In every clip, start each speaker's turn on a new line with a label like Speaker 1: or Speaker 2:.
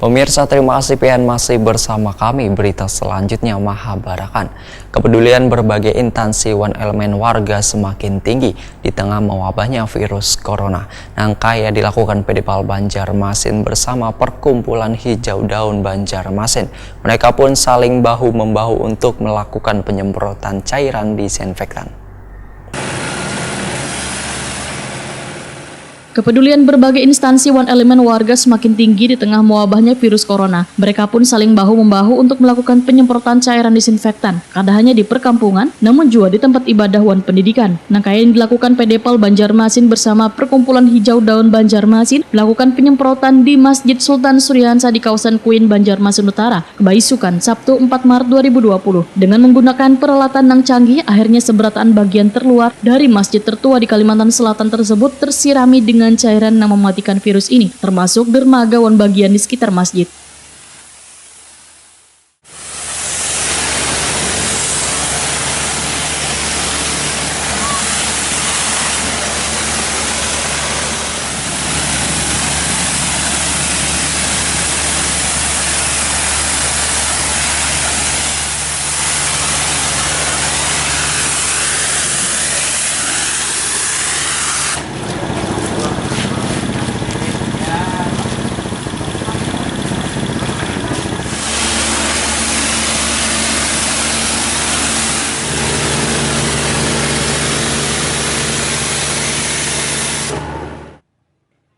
Speaker 1: Pemirsa, terima kasih PN masih bersama kami. Berita selanjutnya Mahabarakan. Kepedulian berbagai instansi One Elemen warga semakin tinggi di tengah mewabahnya virus corona. Langkah yang dilakukan PDPAL Banjarmasin bersama Perkumpulan Hijau Daun Banjarmasin. Mereka pun saling bahu-membahu untuk melakukan penyemprotan cairan disinfektan.
Speaker 2: Kepedulian berbagai instansi One Elemen warga semakin tinggi di tengah mewabahnya virus corona. Mereka pun saling bahu-membahu untuk melakukan penyemprotan cairan disinfektan. Kada hanya di perkampungan, namun juga di tempat ibadah wan pendidikan. Langkah yang dilakukan PDPAL Banjarmasin bersama Perkumpulan Hijau Daun Banjarmasin melakukan penyemprotan di Masjid Sultan Suryahansa di kawasan Kuin Banjarmasin Utara, Kebaisukan, Sabtu 4 Maret 2020. Dengan menggunakan peralatan yang canggih, akhirnya seberataan bagian terluar dari masjid tertua di Kalimantan Selatan tersebut tersirami dengan cairan yang mematikan virus ini, termasuk dermaga wan bagian di sekitar masjid.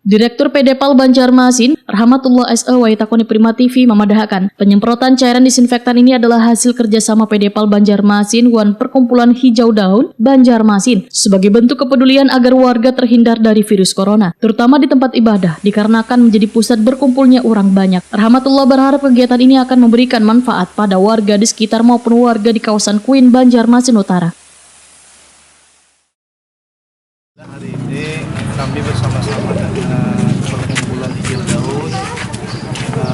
Speaker 2: Direktur PDPAL Banjarmasin, Rahmatullah S.E. Waitakoni Prima TV memadahkan penyemprotan cairan disinfektan ini adalah hasil kerjasama PDPAL Banjarmasin wan Perkumpulan Hijau Daun Banjarmasin sebagai bentuk kepedulian agar warga terhindar dari virus corona, terutama di tempat ibadah dikarenakan menjadi pusat berkumpulnya orang banyak. Rahmatullah berharap kegiatan ini akan memberikan manfaat pada warga di sekitar maupun warga di kawasan Kuin Banjarmasin Utara.
Speaker 3: Hari ini kami bersama-sama dengan Perkumpulan Hijau Daun kita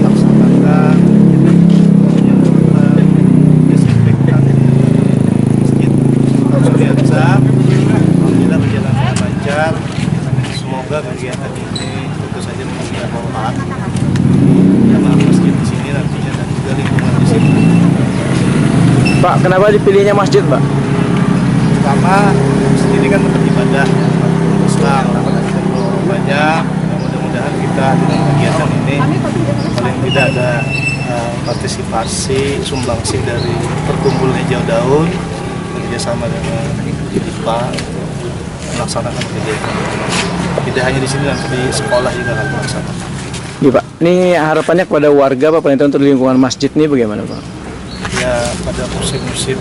Speaker 3: laksanakan penyemprotan disinfektan di Masjid Suryahansa. Alhamdulillah berjalan dengan lancar. Semoga kegiatan ini tentu saja memberikan manfaat jamaah masjid di sini nantinya dan juga lingkungan di sini.
Speaker 4: Pak, kenapa dipilihnya masjid, Pak?
Speaker 3: Pertama, ini kan tempat ibadah ya, Islam, kita banyak. Mudah-mudahan kita dengan kegiatan ini paling tidak ada partisipasi sumbangsi dari Perkumpulan Hijau Daun bekerjasama dengan IPA untuk melaksanakan kegiatan. Tidak hanya di sini, nanti di sekolah juga akan melaksanakan.
Speaker 4: Iya, Pak. Ini harapannya kepada warga, Pak, paling untuk lingkungan masjid ini bagaimana, Pak?
Speaker 3: Ya, pada musim-musim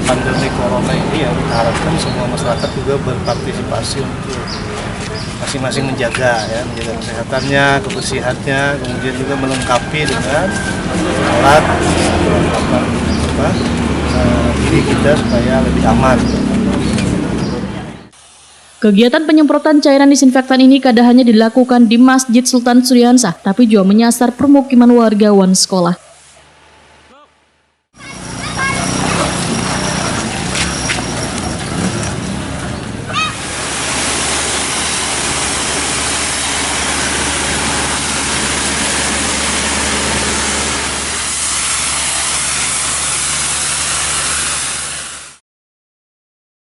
Speaker 3: pandemi corona ini ya kita harapkan semua masyarakat juga berpartisipasi untuk masing-masing menjaga kesehatannya, kebersihannya, kemudian juga melengkapi dengan alat diri kita supaya lebih aman.
Speaker 2: Kegiatan penyemprotan cairan disinfektan ini kada hanya dilakukan di Masjid Sultan Suryahansa, tapi juga menyasar permukiman warga wan sekolah.